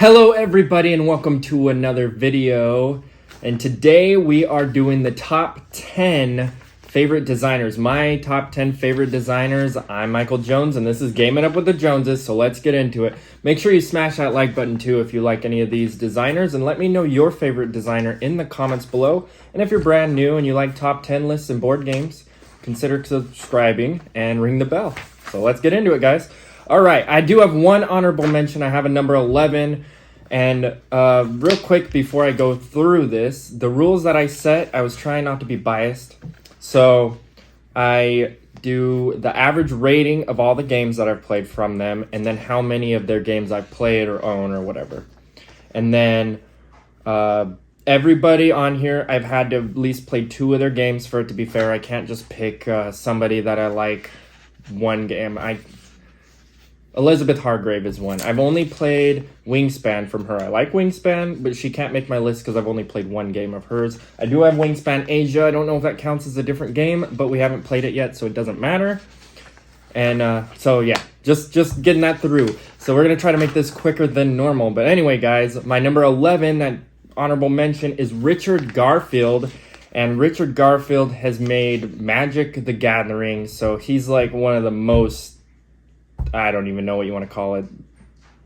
Hello everybody and welcome to another video, and today we are doing the top 10 favorite designers. My top 10 favorite designers. I'm Michael Jones and this is Gaming Up with the Joneses, so let's get into it. Make sure you smash that like button too if you like any of these designers, and let me know your favorite designer in the comments below. And if you're brand new and you like top 10 lists and board games, consider subscribing and ring the bell. So let's get into it, guys. All right, I do have one honorable mention. I have a number 11. And real quick before I go through this, the rules that I set, I was trying not to be biased. So I do the average rating of all the games that I've played from them, and then how many of their games I've played or own or whatever. And then everybody on here, I've had to at least play 2 of their games for it to be fair. I can't just pick somebody that I like one game. Elizabeth Hargrave is one. I've only played Wingspan from her. I like Wingspan, but she can't make my list because I've only played one game of hers. I do have Wingspan Asia. I don't know if that counts as a different game, but we haven't played it yet, so it doesn't matter. And so yeah, just getting that through. So we're going to try to make this quicker than normal. But anyway, guys, my number 11, that honorable mention, is Richard Garfield. And Richard Garfield has made Magic the Gathering, so he's like one of the most, I don't even know what you want to call it,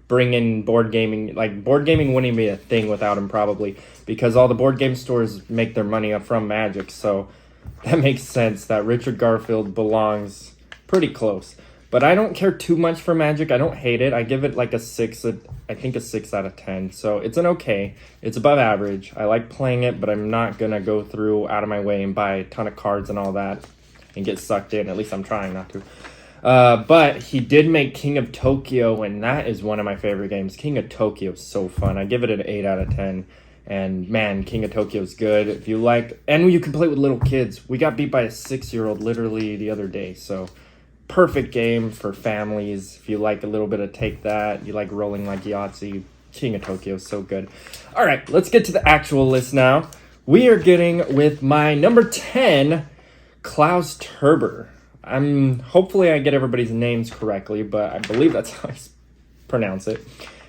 bring in board gaming. Like, board gaming wouldn't even be a thing without him, probably, because all the board game stores make their money from Magic, so that makes sense that Richard Garfield belongs pretty close. But I don't care too much for Magic. I don't hate it. I give it like a 6, I think a 6 out of 10, so it's an okay. It's above average. I like playing it, but I'm not gonna go through out of my way and buy a ton of cards and all that and get sucked in. At least I'm trying not to. But he did make King of Tokyo, and that is one of my favorite games. King of Tokyo is so fun. I give it an 8 out of 10. And man, King of Tokyo is good. If you like, and you can play with little kids. We got beat by a 6-year-old literally the other day. So perfect game for families. If you like a little bit of take that, you like rolling like Yahtzee, King of Tokyo is so good. All right, let's get to the actual list now. We are getting with my number 10, Klaus Turber. Hopefully I get everybody's names correctly, but I believe that's how I pronounce it.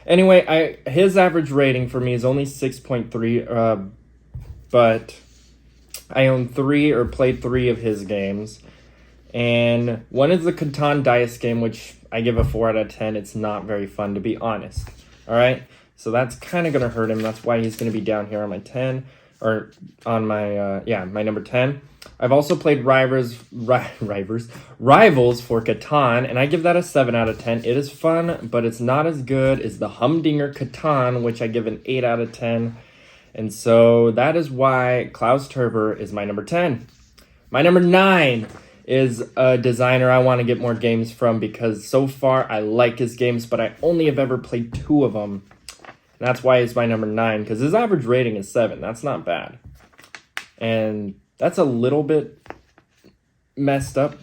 Anyway, his average rating for me is only 6.3, but I own 3 or played 3 of his games. And one is the Catan dice game, which I give a 4 out of 10. It's not very fun, to be honest. All right, so that's kind of going to hurt him. That's why he's going to be down here on my 10, or on my, my number 10. I've also played Rivals for Catan, and I give that a 7 out of 10. It is fun, but it's not as good as the Humdinger Catan, which I give an 8 out of 10. And so that is why Klaus Turber is my number 10. My number 9 is a designer I want to get more games from, because so far I like his games, but I only have ever played 2 of them. And that's why it's my number 9, because his average rating is 7. That's not bad. And that's a little bit messed up,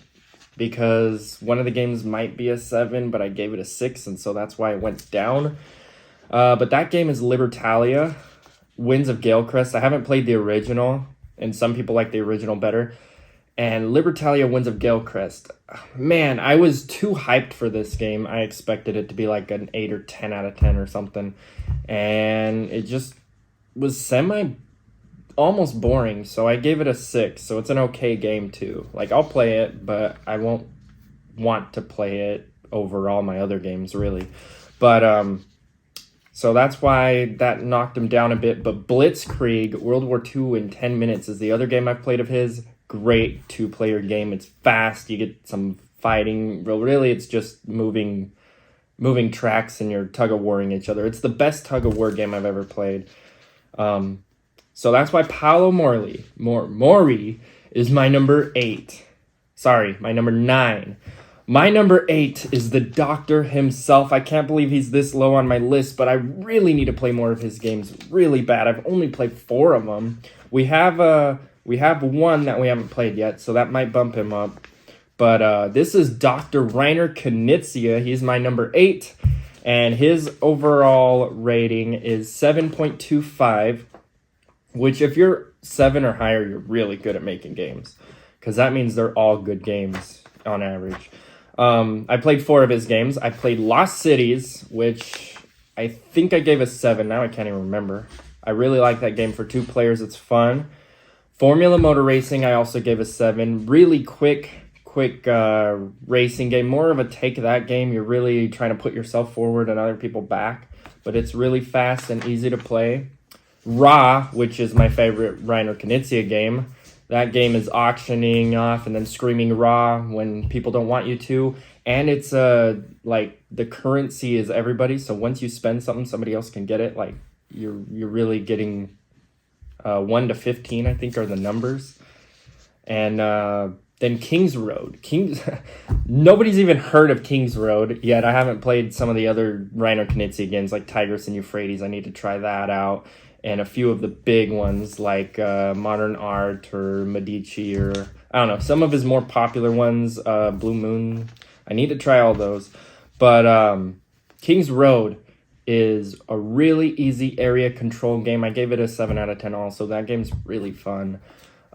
because one of the games might be a 7, but I gave it a 6, and so that's why it went down. But that game is Libertalia, Winds of Galecrest. I haven't played the original, and some people like the original better. And Libertalia, Winds of Galecrest. Man, I was too hyped for this game. I expected it to be like an 8 or 10 out of 10 or something. And it just was almost boring, so I gave it a 6. So it's an okay game too. Like, I'll play it, but I won't want to play it over all my other games, really. But so that's why that knocked him down a bit. But Blitzkrieg World War II in 10 minutes is the other game I've played of his. Great 2-player game. It's fast. You get some fighting. Really, it's just moving tracks, and you're tug-of-warring each other. It's the best tug-of-war game I've ever played. So that's why Paolo Mori is my number 8. Sorry, my number 9. My number 8 is the Doctor himself. I can't believe he's this low on my list, but I really need to play more of his games really bad. I've only played 4 of them. We have one that we haven't played yet, so that might bump him up. But this is Dr. Rainer Knizia. He's my number 8, and his overall rating is 7.25. Which, if you're 7 or higher, you're really good at making games, because that means they're all good games on average. I played 4 of his games. I played Lost Cities, which I think I gave a 7. Now I can't even remember. I really like that game for 2 players. It's fun. Formula Motor Racing, I also gave a 7. Really quick racing game. More of a take that game. You're really trying to put yourself forward and other people back. But it's really fast and easy to play. Ra, which is my favorite Reiner Knizia game. That game is auctioning off and then screaming Ra when people don't want you to. And it's like the currency is everybody. So once you spend something, somebody else can get it. Like you're really getting 1 to 15, I think, are the numbers. And then King's Road. Nobody's even heard of King's Road yet. I haven't played some of the other Reiner Knizia games like Tigris and Euphrates. I need to try that out. And a few of the big ones like Modern Art or Medici, or I don't know, some of his more popular ones, Blue Moon. I need to try all those. But King's Road is a really easy area control game. I gave it a 7 out of 10 also. That game's really fun.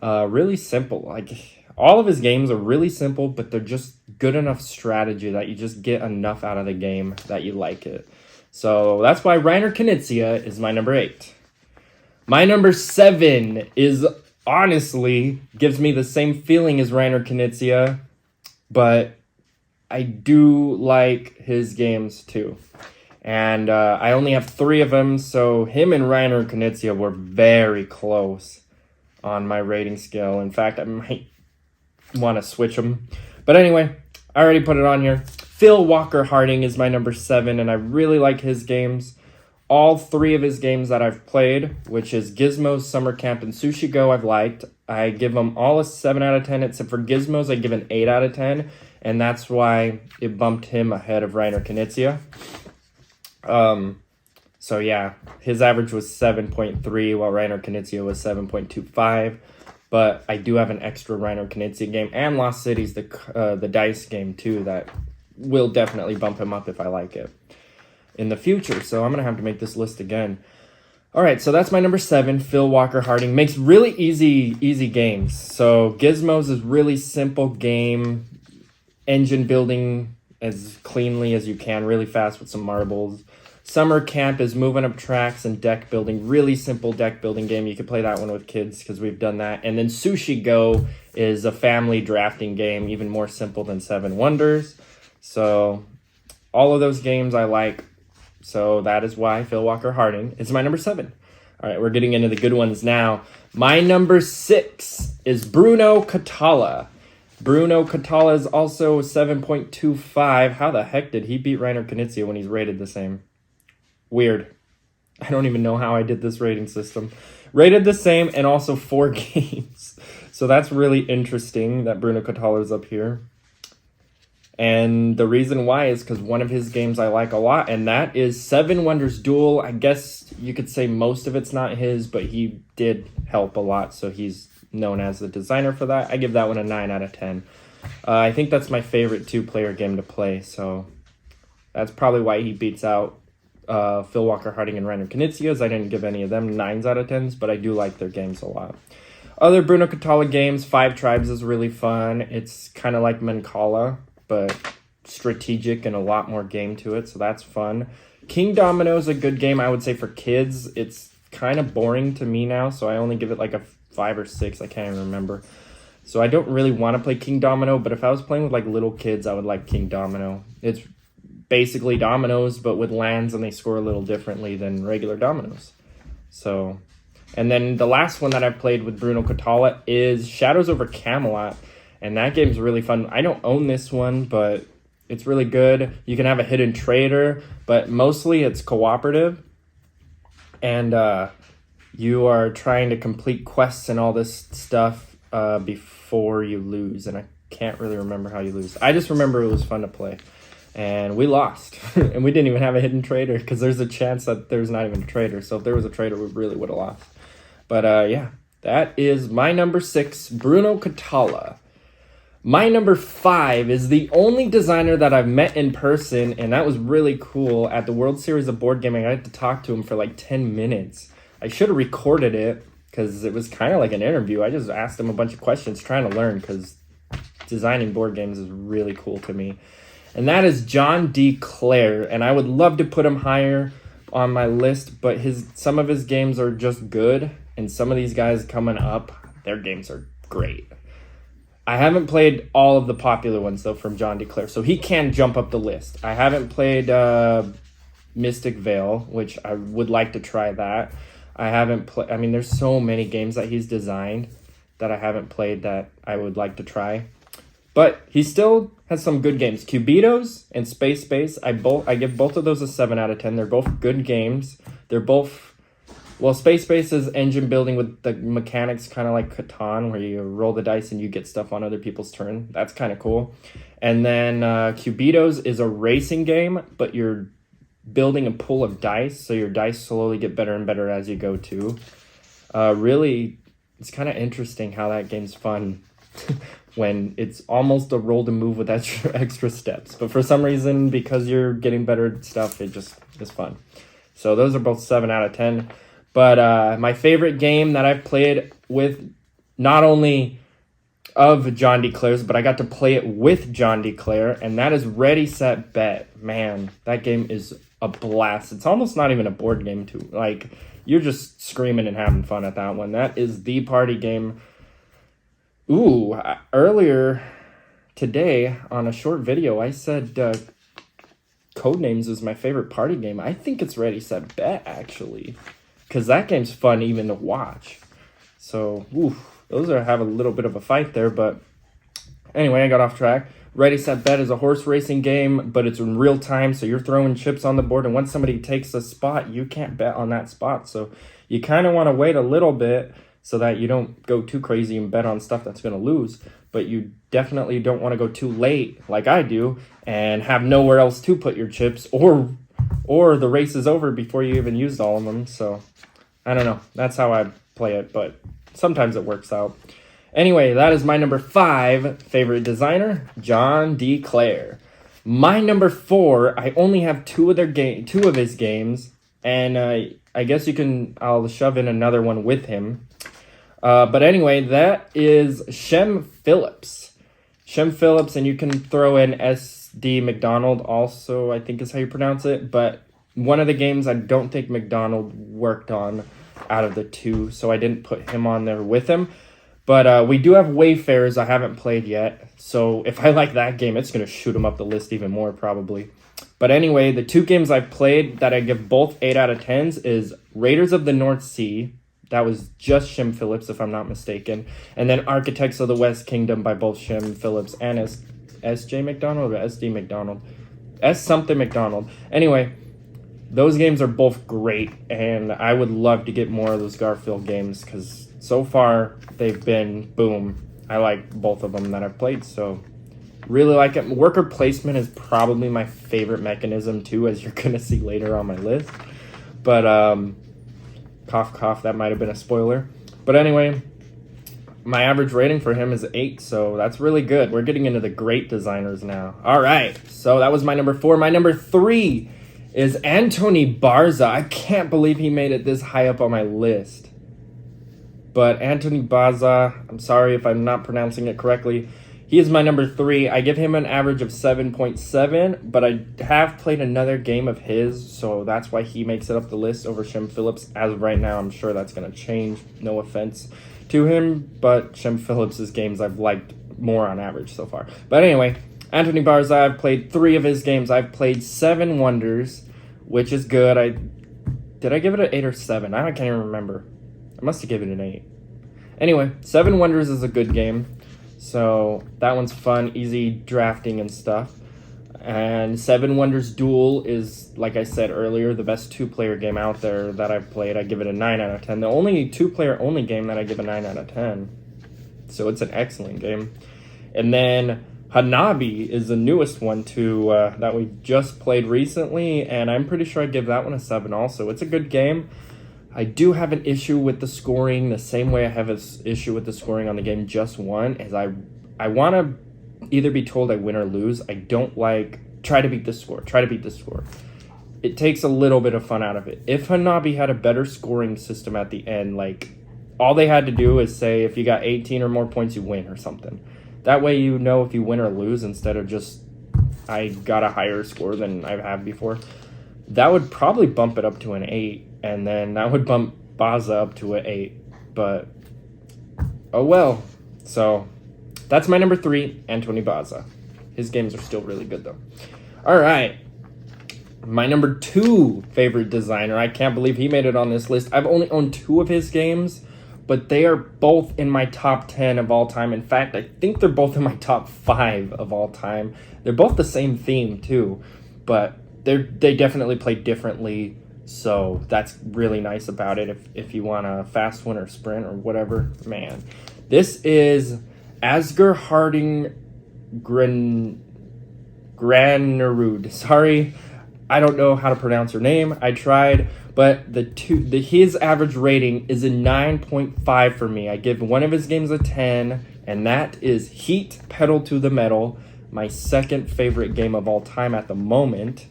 Really simple. Like all of his games are really simple, but they're just good enough strategy that you just get enough out of the game that you like it. So that's why Reiner Knizia is my number 8. My number 7 is honestly gives me the same feeling as Reiner Knizia, but I do like his games too. And I only have 3 of them, so him and Reiner Knizia were very close on my rating scale. In fact, I might want to switch them. But anyway, I already put it on here. Phil Walker Harding is my number 7, and I really like his games. All 3 of his games that I've played, which is Gizmos, Summer Camp, and Sushi Go, I've liked. I give them all a 7 out of 10, except for Gizmos, I give an 8 out of 10, and that's why it bumped him ahead of Reiner Knizia. So yeah, his average was 7.3, while Reiner Knizia was 7.25. But I do have an extra Reiner Knizia game, and Lost Cities, the dice game too, that will definitely bump him up if I like it in the future. So I'm going to have to make this list again. All right, so that's my number 7, Phil Walker Harding. Makes really easy games. So Gizmos is really simple game, engine building as cleanly as you can, really fast with some marbles. Summer Camp is moving up tracks and deck building, really simple deck building game. You can play that one with kids because we've done that. And then Sushi Go is a family drafting game, even more simple than Seven Wonders. So all of those games I like. So that is why Phil Walker Harding is my number 7. All right, we're getting into the good ones now. My number 6 is Bruno Catala. Bruno Catala is also 7.25. How the heck did he beat Reiner Knizia when he's rated the same? Weird. I don't even know how I did this rating system. Rated the same and also 4 games. So that's really interesting that Bruno Catala is up here. And the reason why is because one of his games I like a lot, and that is Seven Wonders Duel. I guess you could say most of it's not his, but he did help a lot, so he's known as the designer for that. I give that one a 9 out of 10. I think that's my favorite 2-player game to play, so that's probably why he beats out Phil Walker Harding and Reiner Knizia. I didn't give any of them 9s out of 10s, but I do like their games a lot. Other Bruno Catala games, Five Tribes is really fun. It's kind of like Mancala, but strategic and a lot more game to it, so that's fun. King Domino is a good game, I would say, for kids. It's kind of boring to me now, so I only give it like a 5 or 6. I can't even remember. So I don't really want to play King Domino, but if I was playing with like little kids, I would like King Domino. It's basically dominoes, but with lands, and they score a little differently than regular dominoes. So, and then the last one that I've played with Bruno Catala is Shadows over Camelot. And that game's really fun. I don't own this one, but it's really good. You can have a hidden trader, but mostly it's cooperative. And you are trying to complete quests and all this stuff before you lose. And I can't really remember how you lose. I just remember it was fun to play. And we lost. And we didn't even have a hidden trader because there's a chance that there's not even a trader. So if there was a trader, we really would have lost. But yeah, that is my number 6, Bruno Catala. My number 5 is the only designer that I've met in person, and that was really cool. At the World Series of Board Gaming, I had to talk to him for like 10 minutes. I should have recorded it because it was kind of like an interview. I just asked him a bunch of questions trying to learn because designing board games is really cool to me. And that is John D. Clare, and I would love to put him higher, on my list, but some of his games are just good, and some of these guys coming up, their games are great. I haven't played all of the popular ones, though, from John DeClaire, so he can jump up the list. I haven't played Mystic Veil, which I would like to try that. I haven't played... I mean, there's so many games that he's designed that I haven't played that I would like to try. But he still has some good games. Cubitos and Space Space, I give both of those a 7 out of 10. They're both good games. They're both... Well, Space Space is engine building with the mechanics kind of like Catan, where you roll the dice and you get stuff on other people's turn. That's kind of cool. And then Cubitos is a racing game, but you're building a pool of dice, so your dice slowly get better and better as you go too. Really, it's kind of interesting how that game's fun when it's almost a roll to move with extra steps. But for some reason, because you're getting better at stuff, it just is fun. So those are both 7 out of 10. But my favorite game that I've played with, not only of John DeClaire's, but I got to play it with John DeClaire, and that is Ready, Set, Bet. Man, that game is a blast. It's almost not even a board game, too. Like, you're just screaming and having fun at that one. That is the party game. Ooh, earlier today on a short video, I said Codenames is my favorite party game. I think it's Ready, Set, Bet, actually. Because that game's fun even to watch. So, those have a little bit of a fight there. But anyway, I got off track. Ready, Set, Bet is a horse racing game, but it's in real time. So you're throwing chips on the board. And once somebody takes a spot, you can't bet on that spot. So you kind of want to wait a little bit so that you don't go too crazy and bet on stuff that's going to lose. But you definitely don't want to go too late, like I do, and have nowhere else to put your chips, or the race is over before you even used all of them. So I don't know. That's how I play it, but sometimes it works out. Anyway, that is my number 5 favorite designer, John DeClaire. My number 4, I only have 2 of his games, and I guess I'll shove in another one with him. But anyway, that is Shem Phillips. Shem Phillips, and you can throw in S.D. McDonald also, I think is how you pronounce it, but one of the games I don't think McDonald worked on out of the 2, so I didn't put him on there with him. But we do have Wayfarers I haven't played yet, so if I like that game, it's going to shoot him up the list even more probably. But anyway, the 2 games I've played that I give both 8 out of 10s is Raiders of the North Sea. That was just Shem Phillips, if I'm not mistaken. And then Architects of the West Kingdom by both Shem Phillips and S.J. McDonald or S.D. McDonald. S. something McDonald. Anyway, those games are both great, and I would love to get more of those Garfield games, because so far they've been boom. I like both of them that I've played, so really like it. Worker placement is probably my favorite mechanism too, as you're going to see later on my list. But, cough, cough, that might have been a spoiler. But anyway, my average rating for him is 8, so that's really good. We're getting into the great designers now. All right, so that was my number 4. My number 3 is Anthony Barza. I can't believe he made it this high up on my list. But Anthony Barza, I'm sorry if I'm not pronouncing it correctly, he is my number 3. I give him an average of 7.7, but I have played another game of his, so that's why he makes it up the list over Shem Phillips. As of right now, I'm sure that's going to change. No offense to him, but Shem Phillips' games I've liked more on average so far. But anyway, Anthony Barza, I've played 3 of his games. I've played 7 Wonders, which is good. Did I give it an 8 or 7? I can't even remember. I must have given it an 8. Anyway, 7 Wonders is a good game. So that one's fun, easy drafting and stuff. And 7 Wonders Duel is, like I said earlier, the best 2-player game out there that I've played. I give it a 9 out of 10. The only 2-player only game that I give a 9 out of 10. So it's an excellent game. And then Hanabi is the newest one that we just played recently, and I'm pretty sure I'd give that one a 7 also. It's a good game. I do have an issue with the scoring, the same way I have an issue with the scoring on the game Just One, is I want to either be told I win or lose. I don't like, try to beat the score. It takes a little bit of fun out of it. If Hanabi had a better scoring system at the end, like, all they had to do is say if you got 18 or more points, you win or something. That way you know if you win or lose instead of just, I got a higher score than I've had before. that would probably bump it up to an 8, and then that would bump Baza up to an 8. But oh well. So that's my number 3, Anthony Baza. His games are still really good though. All right. My number 2 favorite designer. I can't believe he made it on this list. I've only owned 2 of his games, but they are both in my top 10 of all time. In fact, I think they're both in my top 5 of all time. They're both the same theme too, but they definitely play differently. So that's really nice about it. If you want a fast one or sprint or whatever, man. This is Asger Harding Granerud. Sorry, I don't know how to pronounce her name. I tried, but his average rating is a 9.5 for me. I give one of his games a 10, and that is Heat Pedal to the Metal, my second favorite game of all time at the moment.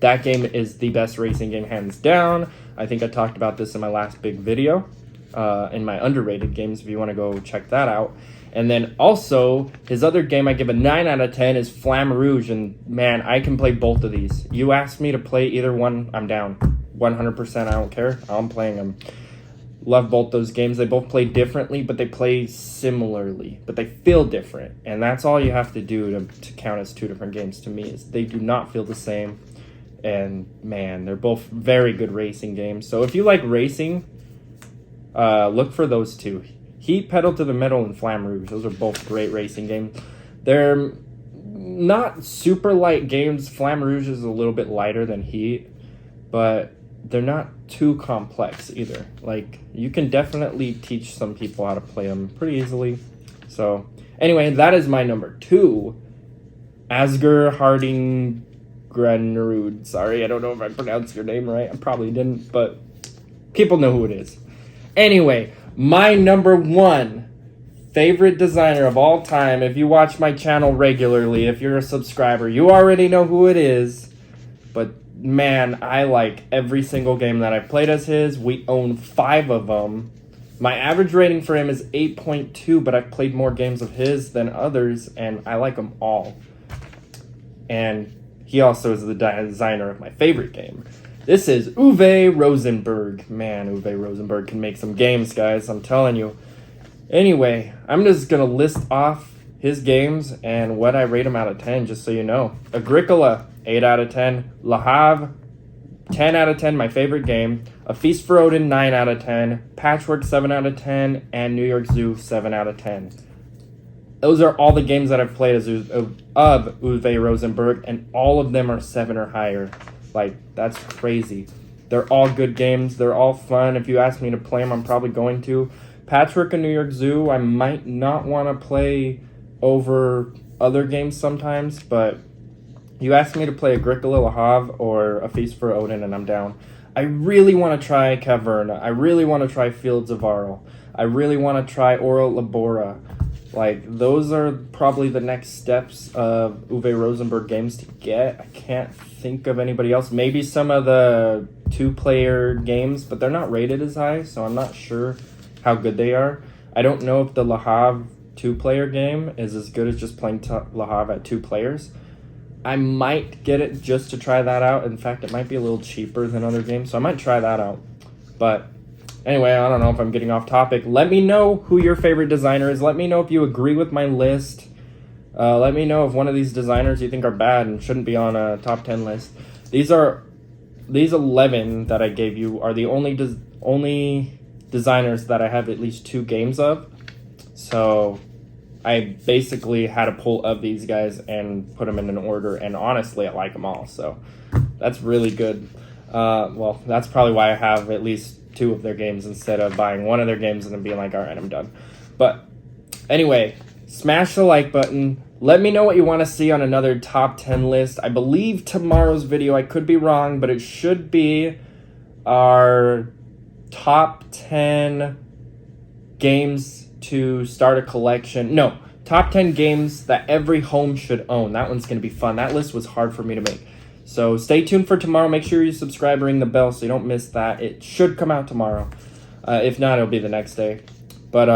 That game is the best racing game, hands down. I think I talked about this in my last big video, in my underrated games, if you want to go check that out. And then also, his other game I give a 9 out of 10 is Flamme Rouge. And man, I can play both of these. You ask me to play either one, I'm down. 100%, I don't care. I'm playing them. Love both those games. They both play differently, but they play similarly. But they feel different. And that's all you have to do to count as 2 different games to me, is they do not feel the same. And man, they're both very good racing games. So if you like racing, look for those 2. Heat Pedal to the Metal and Flamme Rouge. Those are both great racing games. They're not super light games. Flamme Rouge is a little bit lighter than Heat, but they're not too complex either. Like, you can definitely teach some people how to play them pretty easily. So anyway, that is my number 2. Asger Harding Granerud. Sorry, I don't know if I pronounced your name right. I probably didn't, but people know who it is. Anyway, my number 1 favorite designer of all time. If you watch my channel regularly, if you're a subscriber, you already know who it is. But man, I like every single game that I've played as his. We own 5 of them. My average rating for him is 8.2, but I've played more games of his than others, and I like them all. And he also is the designer of my favorite game. This is Uwe Rosenberg. Man, Uwe Rosenberg can make some games, guys. I'm telling you. Anyway, I'm just going to list off his games and what I rate him out of 10, just so you know. Agricola, 8 out of 10. Le Havre, 10 out of 10, my favorite game. A Feast for Odin, 9 out of 10. Patchwork, 7 out of 10. And New York Zoo, 7 out of 10. Those are all the games that I've played of Uwe Rosenberg, and all of them are 7 or higher. Like, that's crazy. They're all good games. They're all fun. If you ask me to play them, I'm probably going to. Patchwork and New York Zoo, I might not want to play over other games sometimes, but you ask me to play Agricola, Le Havre, or A Feast for Odin, and I'm down. I really want to try Caverna. I really want to try Fields of Arle. I really want to try Ora Labora. Like, those are probably the next steps of Uwe Rosenberg games to get. I can't think of anybody else. Maybe some of the 2-player games, but they're not rated as high, so I'm not sure how good they are. I don't know if the Le Havre 2-player game is as good as just playing Le Havre at 2 players. I might get it just to try that out. In fact, it might be a little cheaper than other games, so I might try that out. But anyway, I don't know if I'm getting off topic. Let me know who your favorite designer is. Let me know if you agree with my list. Let me know if one of these designers you think are bad and shouldn't be on a top 10 list. These 11 that I gave you are the only designers that I have at least 2 games of. So I basically had a pull of these guys and put them in an order, and honestly, I like them all. So that's really good. Well, that's probably why I have at least 2 of their games instead of buying one of their games and then being like, all right, I'm done. But anyway, smash the like button. Let me know what you want to see on another top 10 list. I believe tomorrow's video, I could be wrong, but it should be our top 10 games to start a collection. No, top 10 games that every home should own. That one's going to be fun. That list was hard for me to make. So stay tuned for tomorrow. Make sure you subscribe, ring the bell so you don't miss that. It should come out tomorrow. If not, it'll be the next day. But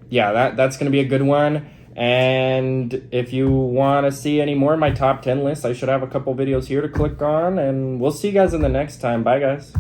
yeah, that's going to be a good one. And if you want to see any more of my top 10 lists, I should have a couple videos here to click on. And we'll see you guys in the next time. Bye, guys.